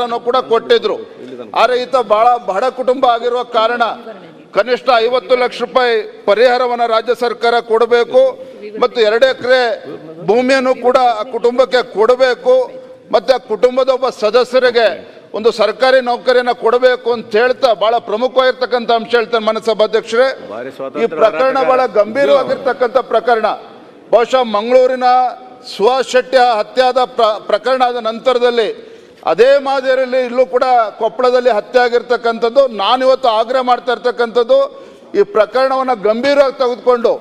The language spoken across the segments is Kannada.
ಪರಿಹಾರನೂ ಕೂಡ ಕೊಟ್ಟಿದ್ರು. ಆದರೆ ಈತ ಬಡ ಕುಟುಂಬ ಆಗಿರುವ ಕಾರಣ ಕನಿಷ್ಠ 50 ಲಕ್ಷ ರೂಪಾಯಿ ಪರಿಹಾರವನ್ನು ರಾಜ್ಯ ಸರ್ಕಾರ ಕೊಡಬೇಕು ಮತ್ತು 2 ಎಕರೆ ಭೂಮಿಯನ್ನು ಕೂಡ ಆ ಕುಟುಂಬಕ್ಕೆ ಕೊಡಬೇಕು ಮತ್ತು ಆ ಕುಟುಂಬದ ಒಬ್ಬ ಸದಸ್ಯರಿಗೆ ಒಂದು ಸರ್ಕಾರಿ ನೌಕರಿಯನ್ನು ಕೊಡಬೇಕು ಅಂತ ಹೇಳ್ತಾ ಬಹಳ ಪ್ರಮುಖವಾಗಿರ್ತಕ್ಕಂಥ ಅಂಶ ಹೇಳ್ತಾರೆ ಮಾನ್ಯ ಸಭಾಧ್ಯಕ್ಷರೇ. ಈ ಪ್ರಕರಣ ಬಹಳ ಗಂಭೀರವಾಗಿರ್ತಕ್ಕಂಥ ಪ್ರಕರಣ. ಬಹುಶಃ ಮಂಗಳೂರಿನ ಸುಹಾಸ್ ಶೆಟ್ಟಿ ಹತ್ಯಾದ ಪ್ರಕರಣ ಆದ ನಂತರದಲ್ಲಿ ಅದೇ ಮಾದರಿಯಲ್ಲಿ ಇಲ್ಲೂ ಕೂಡ ಕೊಪ್ಪಳದಲ್ಲಿ ಹತ್ಯೆ ಆಗಿರ್ತಕ್ಕಂಥದ್ದು. ನಾನಿವತ್ತು ಆಗ್ರಹ ಮಾಡ್ತಾ ಇರ್ತಕ್ಕಂಥದ್ದು ಈ ಪ್ರಕರಣವನ್ನು ಗಂಭೀರವಾಗಿ ತೆಗೆದುಕೊಂಡು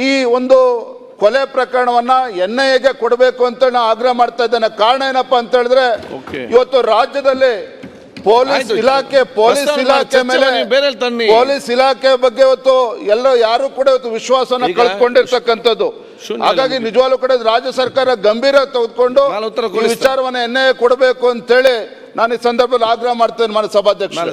ಈ ಒಂದು ಕೊಲೆ ಪ್ರಕರಣವನ್ನ NIAಗೆ ಕೊಡಬೇಕು ಅಂತ ನಾನು ಆಗ್ರಹ ಮಾಡ್ತಾ ಇದ್ದೇನೆ. ಕಾರಣ ಏನಪ್ಪಾ ಅಂತ ಹೇಳಿದ್ರೆ ಇವತ್ತು ರಾಜ್ಯದಲ್ಲಿ ಪೊಲೀಸ್ ಇಲಾಖೆ ಮೇಲೆ ಪೊಲೀಸ್ ಇಲಾಖೆ ಬಗ್ಗೆ ಇವತ್ತು ಯಾರು ಕೂಡ ಇವತ್ತು ವಿಶ್ವಾಸನ ಕಳ್ಕೊಂಡಿರ್ತಕ್ಕಂಥದ್ದು. ಹಾಗಾಗಿ ನಿಜವಾಗ್ಲೂ ಕೂಡ ರಾಜ್ಯ ಸರ್ಕಾರ ಗಂಭೀರ ತೆಗೆದುಕೊಂಡು ವಿಚಾರವನ್ನ NIA ಕೊಡಬೇಕು ಅಂತ ಹೇಳಿ ನಾನು ಈ ಸಂದರ್ಭದಲ್ಲಿ ಆಗ್ರಹ ಮಾಡ್ತೇನೆ ಮಾನ್ಯ ಸಭಾಧ್ಯಕ್ಷರೇ.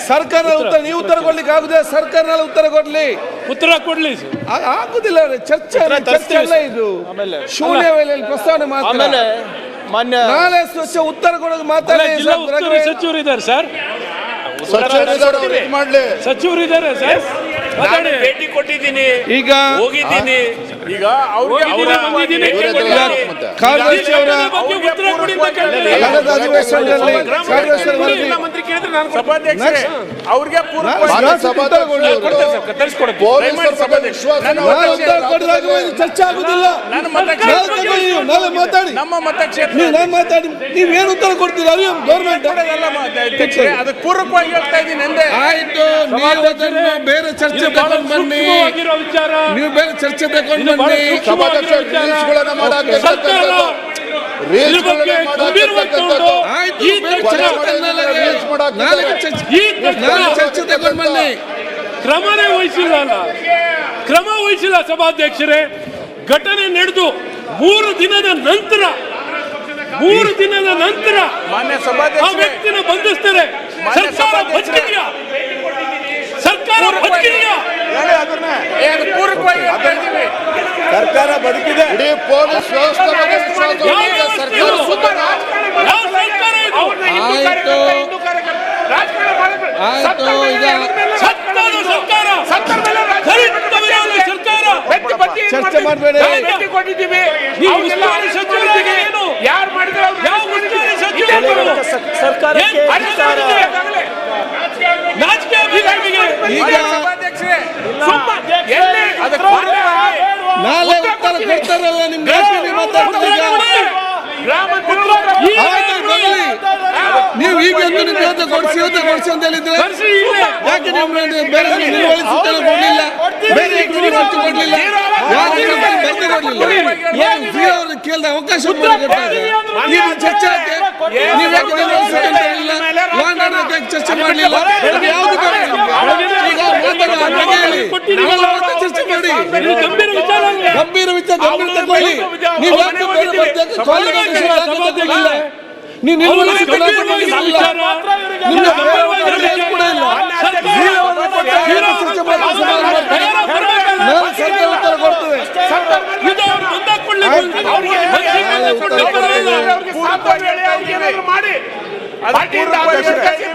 ಸರ್ಕಾರ ಉತ್ತರ ನೀವು ಉತ್ತರ ಕೊಡ್ಲಿಕ್ಕೆ ಆಗುದೇ? ಸರ್ಕಾರದಲ್ಲಿ ಉತ್ತರ ಕೊಡ್ಲಿ ಆಗುದಿಲ್ಲ. ಚರ್ಚೆ ಅಲ್ಲ ಇದು, ಶೂನ್ಯ ವೇಳೆಯಲ್ಲಿ ಪ್ರಸ್ತಾವನೆ ಮಾಡ್ತಾರೆ. ನಾಳೆ ಸ್ವಚ್ಛ ಉತ್ತರ ಕೊಡೋದು ಮಾತಾಡಿ. ಸಚಿವರು ಇದ್ದಾರೆ ಸರ್, ಸಚಿವರು ಇದ್ದಾರೆ ಸರ್. ಭೇಟಿ ಕೊಟ್ಟಿದ್ದೀನಿ, ಈಗ ಹೋಗಿದ್ದೀನಿ. ಈಗ ಚರ್ಚೆ ಆಗುದಿಲ್ಲ. ನಮ್ಮ ಮತಕ್ಷೇತ್ರ ನೀವೇನು ಉತ್ತರ ಕೊಡ್ತೀರಾ? ಗೌರ್ಮೆಂಟ್ ಅದಕ್ಕೆ ಪೂರಕವಾಗಿ ಹೇಳ್ತಾ ಇದ್ದೀನಿ ಅಂದೆ. ಆಯ್ತು, ಬೇರೆ ಚರ್ಚೆ ತಗೊಂಡು ಬನ್ನಿ. ನೀವು ಬೇರೆ ಚರ್ಚೆ ತಗೊಂಡು ಬನ್ನಿ. ಚರ್ಚೆ ತಗೊಂಡು ಬನ್ನಿ. ಕ್ರಮ ವಹಿಸಿಲ್ಲ ಸಭಾಧ್ಯಕ್ಷರೇ. ಘಟನೆ ನಡೆದು 3 ದಿನದ ನಂತರ ಆ ವ್ಯಕ್ತಿನ ಬಂಧಿಸ್ತಾರೆ. ಸರ್ಕಾರ ಬದುಕಿದೆಯಾ? ಸರ್ಕಾರ ಬದುಕಿದೆ. ಇಡೀ ಪೊಲೀಸ್ ವ್ಯವಸ್ಥೆ ಚರ್ಚೆ ಮಾಡಬೇಡಿ. ಯಾರು ಮಾಡಿದ್ರೆ ನಾಳೆ ಉತ್ತರ ಕೊಡ್ತಾರಲ್ಲ ನಿಮ್ಗೆ. ನೀವು ಈಗ ಕೊಡಿಸಿ ಅಂತ ಹೇಳಿದ್ರೆ ಯಾಕೆ ನೀವು ಬೇರೆ ಕೊಡ್ಲಿಲ್ಲ? ಬೇರೆ ಕೊಡ್ಲಿಲ್ಲ? ಕೇಳಿದ ಅವಕಾಶ ನೀವು ಚರ್ಚೆ ನೀವು ಯಾಕೆ ಚರ್ಚೆ ಮಾಡಲಿಲ್ಲ? ಯಾವ್ದು ಚರ್ಚೆ ಮಾಡಿ. ಗಂಭೀರ ವಿಚಾರ ತಗೊಳ್ಳಿ. ನೀವು ಉತ್ತರ ಕೊಡ್ತೇವೆ.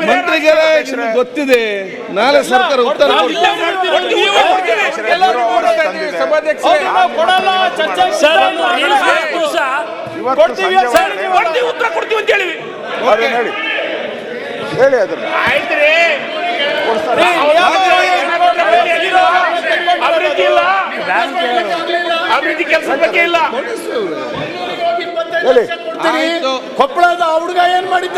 ಮಂತ್ರಿಗೆ ಗೊತ್ತಿದೆ, ನಾಳೆ ಸರ್ಕಾರ ಉತ್ತರ ಉತ್ತರ ಕೊಡ್ತೀವಿ ಅಂತ ಹೇಳಿ ಅದನ್ನ ಆಯ್ತ್ರಿ. ಅಭಿವೃದ್ಧಿ ಕೆಲಸ ಬಗ್ಗೆ ಇಲ್ಲ. ಕೊಪ್ಪಳದ ಹುಡುಗ ಏನ್ ಮಾಡಿದ್ದ?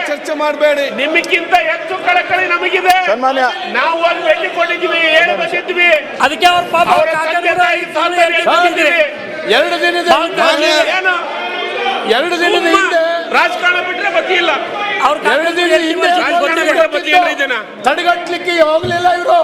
ಚರ್ಚೆ ಮಾಡಬೇಡಿ. ನಿಮಗಿಂತ ಹೆಚ್ಚು ಕಳಕಳಿ ನಮಗಿದೆ. ನಾವು ಅಲ್ಲಿ ಭೇಟಿ ಕೊಟ್ಟಿದ್ವಿ, ಏನು ಬಂದಿದ್ವಿ. ಅದಕ್ಕೆ ಅವ್ರ ಪಾಪ 2 ದಿನದ ಹಿಂದೆ ರಾಜಕಾರಣ ಬಿಟ್ರೆ ಗತಿ ಇಲ್ಲ. 2 ದಿನದ ಹಿಂದೆ ತಡೆಗಟ್ಟಲಿಕ್ಕೆ ಹೋಗ್ಲಿಲ್ಲ ಇವರು.